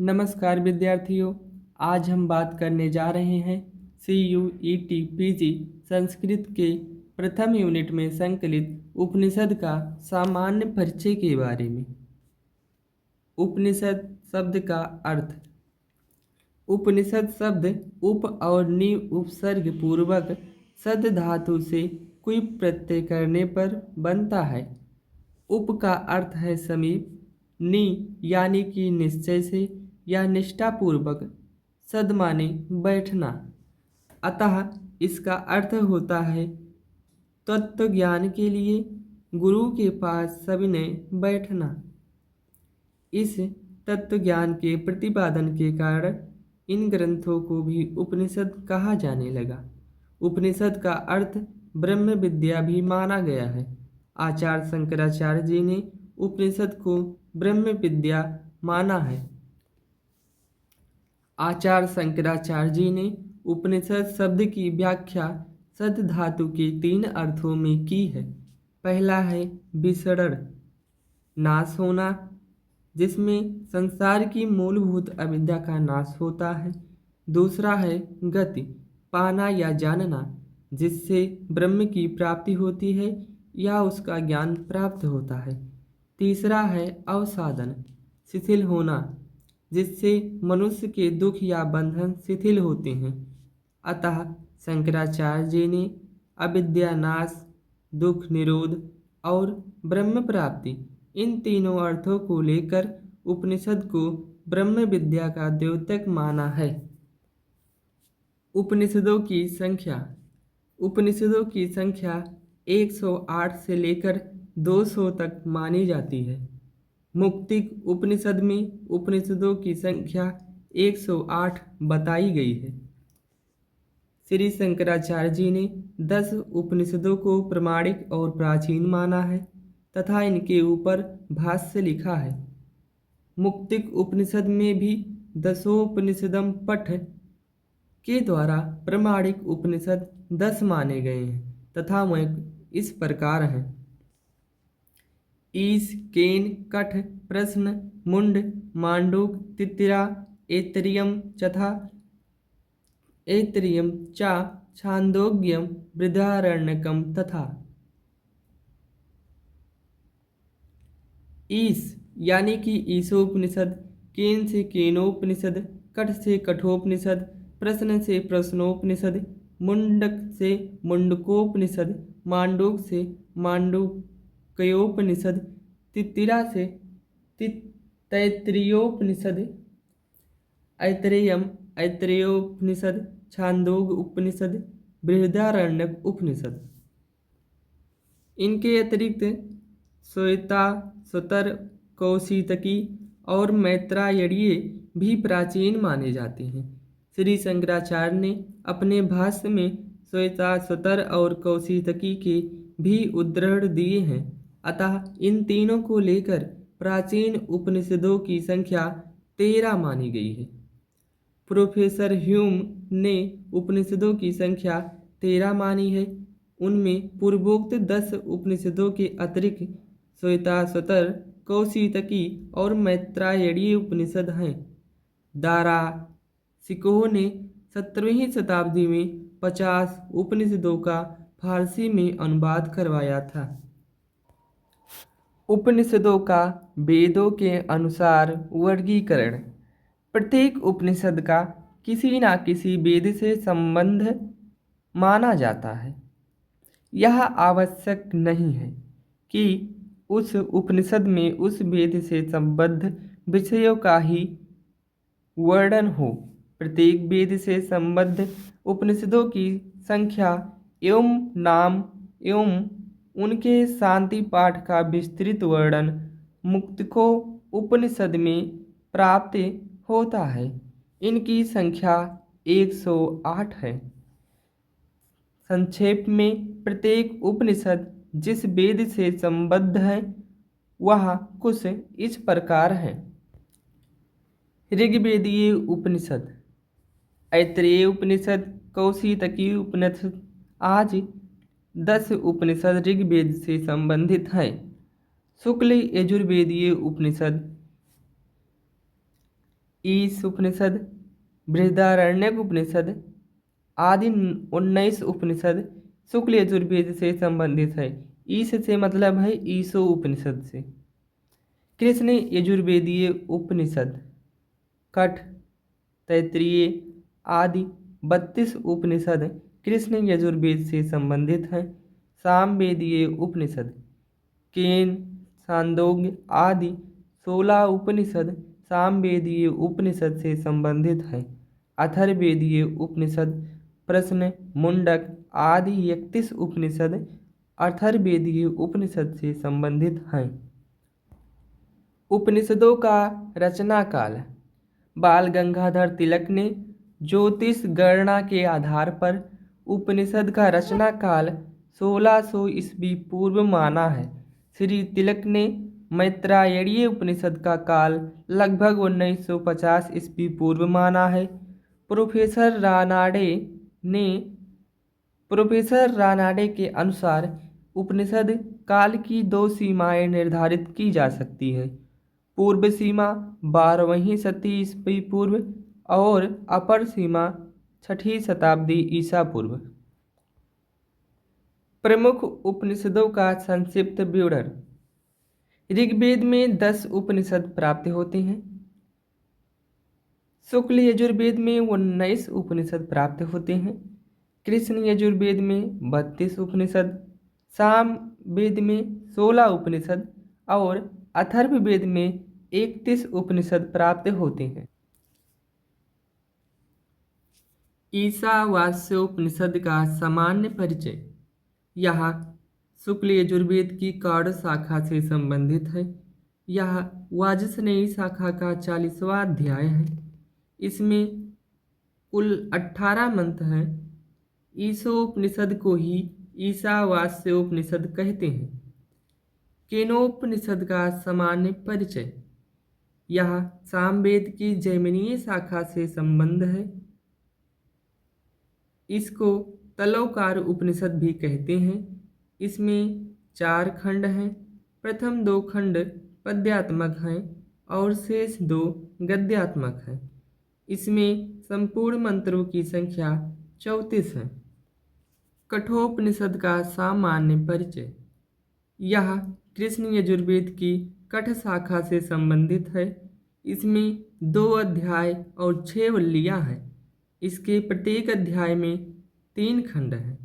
नमस्कार विद्यार्थियों। आज हम बात करने जा रहे हैं CUET PG संस्कृत के प्रथम यूनिट में संकलित उपनिषद का सामान्य परिचय के बारे में। उपनिषद शब्द का अर्थ। उपनिषद शब्द उप और नि उपसर्ग पूर्वक सद धातु से कोई प्रत्यय करने पर बनता है। उप का अर्थ है समीप, नि यानी कि निश्चय से या निष्ठापूर्वक, सद माने बैठना। अतः इसका अर्थ होता है तत्व ज्ञान के लिए गुरु के पास सविनय बैठना। इस तत्व ज्ञान के प्रतिपादन के कारण इन ग्रंथों को भी उपनिषद कहा जाने लगा। उपनिषद का अर्थ ब्रह्म विद्या भी माना गया है। आचार्य शंकराचार्य जी ने उपनिषद को ब्रह्म विद्या माना है। आचार्य शंकराचार्य जी ने उपनिषद शब्द की व्याख्या सद धातु के 3 अर्थों में की है। पहला है विसरण, नाश होना, जिसमें संसार की मूलभूत अविद्या का नाश होता है। दूसरा है गति, पाना या जानना, जिससे ब्रह्म की प्राप्ति होती है या उसका ज्ञान प्राप्त होता है। तीसरा है अवसादन, शिथिल होना, जिससे मनुष्य के दुख या बंधन शिथिल होते हैं। अतः शंकराचार्य जी ने अविद्या नाश, दुख निरोध और ब्रह्म प्राप्ति, इन तीनों अर्थों को लेकर उपनिषद को ब्रह्म विद्या का द्योतक माना है। उपनिषदों की संख्या। उपनिषदों की संख्या 108 से लेकर 200 तक मानी जाती है। मुक्तिक उपनिषद में उपनिषदों की संख्या 108 बताई गई है। श्री शंकराचार्य जी ने 10 उपनिषदों को प्रमाणिक और प्राचीन माना है तथा इनके ऊपर भाष्य लिखा है। मुक्तिक उपनिषद में भी दशोपनिषदम पठ के द्वारा प्रमाणिक उपनिषद 10 माने गए हैं तथा वह इस प्रकार हैं: ईश, केन, कठ, प्रश्न, मुंड, मांडूक, तितिरा, ऐतरेयम चा, छांदोग्यम, बृहदारण्यकम तथा। ईश यानी कि ईशोपनिषद, केन से केनोपनिषद, कठ से कठोपनिषद, प्रश्न से प्रश्नोपनिषद, मुंडक से मुंडकोपनिषद, मांडूक से मांडूक्योपनिषद, तितिरा से तैत्तिरीयोपनिषद, ऐतरेयम ऐतरेयोपनिषद, छांदोग उपनिषद, बृहदारण्यक उपनिषद। इनके अतिरिक्त श्वेता, सुतर, कौशितकी और मैत्रायणीय भी प्राचीन माने जाते हैं। श्री शंकराचार्य ने अपने भाष्य में श्वेता, सुतर और कौशितकी के भी उद्धरण दिए हैं। अतः इन तीनों को लेकर प्राचीन उपनिषदों की संख्या 13 मानी गई है। प्रोफेसर ह्यूम ने उपनिषदों की संख्या 13 मानी है। उनमें पूर्वोक्त 10 उपनिषदों के अतिरिक्त श्वेता, सुतर, कौशितकी और मैत्रायणीय उपनिषद हैं। दारा सिकोह ने 17वीं शताब्दी में 50 उपनिषदों का फारसी में अनुवाद करवाया था। उपनिषदों का वेदों के अनुसार वर्गीकरण। प्रत्येक उपनिषद का किसी न किसी वेद से संबंध माना जाता है। यह आवश्यक नहीं है कि उस उपनिषद में उस वेद से संबद्ध विषयों का ही वर्णन हो। प्रत्येक वेद से संबद्ध उपनिषदों की संख्या एवं नाम एवं उनके शांति पाठ का विस्तृत वर्णन मुक्तिको उपनिषद में प्राप्त होता है। इनकी संख्या 108 है। संक्षेप में प्रत्येक उपनिषद जिस वेद से संबद्ध है वह कुछ इस प्रकार है: ऋग्वेदीय उपनिषद, ऐतरेय उपनिषद, कौशितकी उपनिषद। आज 10 उपनिषद ऋग्वेद से संबंधित हैं। शुक्ल यजुर्वेदीय उपनिषद, ईश उपनिषद, बृहदारण्यक उपनिषद आदि 19 उपनिषद शुक्ल यजुर्वेद से संबंधित है। ईश से मतलब है ईशो उपनिषद से। कृष्ण यजुर्वेदीय उपनिषद कठ, तैत्तिरीय आदि 32 उपनिषद कृष्ण यजुर्वेद से संबंधित हैं। सामवेदीय उपनिषद केन, छांदोग्य आदि 16 उपनिषद सामवेदीय उपनिषद से संबंधित हैं। अथर्ववेदीय उपनिषद प्रश्न, मुंडक आदि 31 उपनिषद अथर्ववेदीय उपनिषद से संबंधित हैं। उपनिषदों का रचना काल। बाल गंगाधर तिलक ने ज्योतिष गणना के आधार पर उपनिषद का रचना काल 1600 ईस्वी पूर्व माना है। श्री तिलक ने मैत्रायणीय उपनिषद का काल लगभग 1950 ईस्वी पूर्व माना है। प्रोफेसर रानाडे के अनुसार उपनिषद काल की 2 सीमाएं निर्धारित की जा सकती है। पूर्व सीमा 12वीं शती ईस्वी पूर्व और अपर सीमा 6ठी शताब्दी ईसा पूर्व। प्रमुख उपनिषदों का संक्षिप्त विवरण। ऋग्वेद में 10 उपनिषद प्राप्त होते हैं। शुक्ल यजुर्वेद में 19 उपनिषद प्राप्त होते हैं। कृष्ण यजुर्वेद में 32 उपनिषद, साम वेद में 16 उपनिषद और अथर्ववेद में 31 उपनिषद प्राप्त होते हैं। ईशावास्योपनिषद का सामान्य परिचय। यह शुक्ल यजुर्वेद की कौड़ शाखा से संबंधित है। यह वाजसनेयी शाखा का 40वां अध्याय है। इसमें कुल 18 मंत्र हैं। ईशोपनिषद को ही ईशावास्योपनिषद कहते हैं। केनोपनिषद का सामान्य परिचय। यह सामवेद की जैमिनीय शाखा से संबंध है। इसको तलवकार उपनिषद भी कहते हैं। इसमें 4 खंड हैं। प्रथम 2 खंड पद्यात्मक हैं और शेष 2 गद्यात्मक हैं। इसमें संपूर्ण मंत्रों की संख्या 34 है। कठोपनिषद का सामान्य परिचय। यह कृष्ण यजुर्वेद की कठ शाखा से संबंधित है। इसमें 2 अध्याय और 6 वल्लियाँ हैं। इसके प्रत्येक अध्याय में 3 खंड हैं।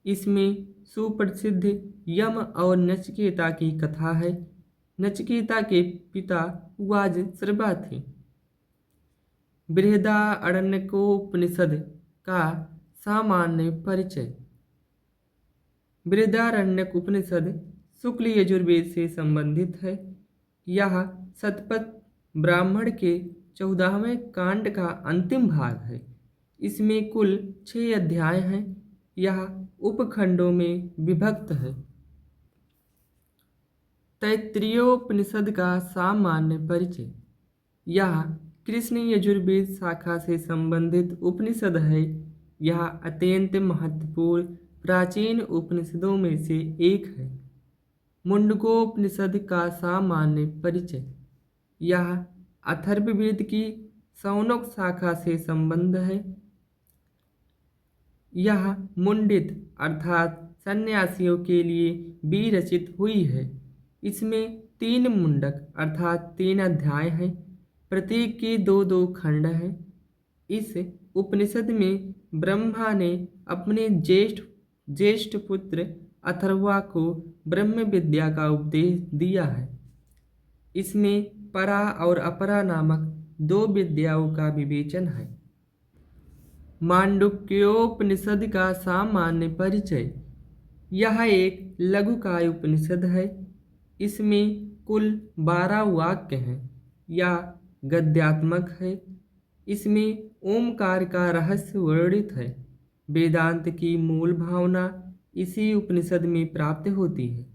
इसमें सुप्रसिद्ध यम और नचिकेता की कथा है। नचिकेता के पिता वाजश्रवा थे। बृहदारण्यकोपनिषद का सामान्य परिचय। बृहदारण्यक उपनिषद शुक्ल यजुर्वेद से संबंधित है। यह शतपथ ब्राह्मण के 14वें कांड का अंतिम भाग है। इसमें कुल 6 अध्याय हैं। यह उपखंडों में विभक्त है। तैत्तिरीयोपनिषद का सामान्य परिचय। यह कृष्ण यजुर्वेद शाखा से संबंधित उपनिषद है। यह अत्यंत महत्वपूर्ण प्राचीन उपनिषदों में से एक है। मुंडकोपनिषद का सामान्य परिचय। यह अथर्ववेद की शौनक शाखा से संबंध है। यह मुंडित अर्थात सन्यासियों के लिए भी रचित हुई है। इसमें 3 मुंडक अर्थात 3 अध्याय हैं। प्रत्येक के 2-2 खंड हैं। इस उपनिषद में ब्रह्मा ने अपने ज्येष्ठ पुत्र अथर्वा को ब्रह्म विद्या का उपदेश दिया है। इसमें परा और अपरा नामक 2 विद्याओं का विवेचन है। मांडुक्योपनिषद का सामान्य परिचय। यह एक लघुकाय उपनिषद है। इसमें कुल 12 वाक्य हैं। यह गद्यात्मक है। इसमें ओमकार का रहस्य वर्णित है। वेदांत की मूल भावना इसी उपनिषद में प्राप्त होती है।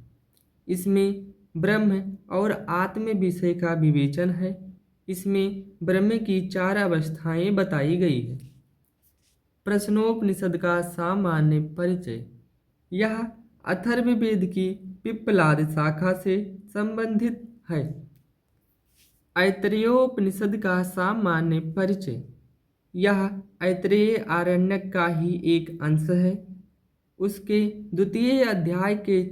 इसमें ब्रह्म और आत्म विषय का विवेचन है। इसमें ब्रह्म की 4 अवस्थाएं बताई गई है। प्रश्नोपनिषद का सामान्य परिचय। यह अथर्ववेद की पिप्पलाद शाखा से संबंधित है। ऐतरेयोपनिषद का सामान्य परिचय। यह ऐतरेय आरण्यक का ही एक अंश है। उसके द्वितीय अध्याय के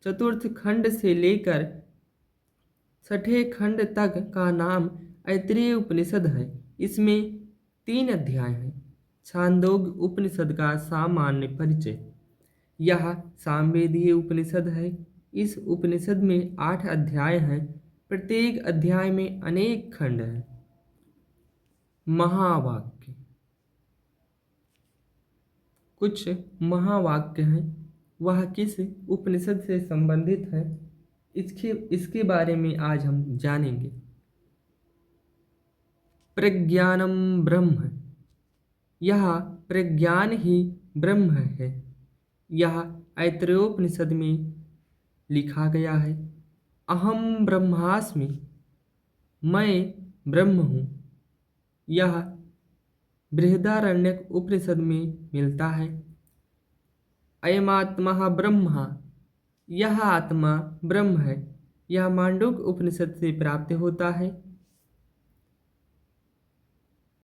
चतुर्थ खंड से लेकर छठे खंड तक का नाम ऐतरेय उपनिषद है। इसमें 3 अध्याय हैं। छांदोग्य उपनिषद का सामान्य परिचय। यह सामवेदीय उपनिषद है। इस उपनिषद में 8 अध्याय हैं। प्रत्येक अध्याय में अनेक खंड हैं। महावाक्य। कुछ महावाक्य हैं। वह किस उपनिषद से संबंधित है, इसके बारे में आज हम जानेंगे। प्रज्ञानम ब्रह्म। यह प्रज्ञान ही ब्रह्म है। यह ऐतरेयोपनिषद में लिखा गया है। अहम ब्रह्मास्मि, मैं ब्रह्म हूँ। यह बृहदारण्यक उपनिषद में मिलता है। अयमात्मा ब्रह्मा, यह आत्मा ब्रह्म है। यह मांडूक्य उपनिषद से प्राप्त होता है।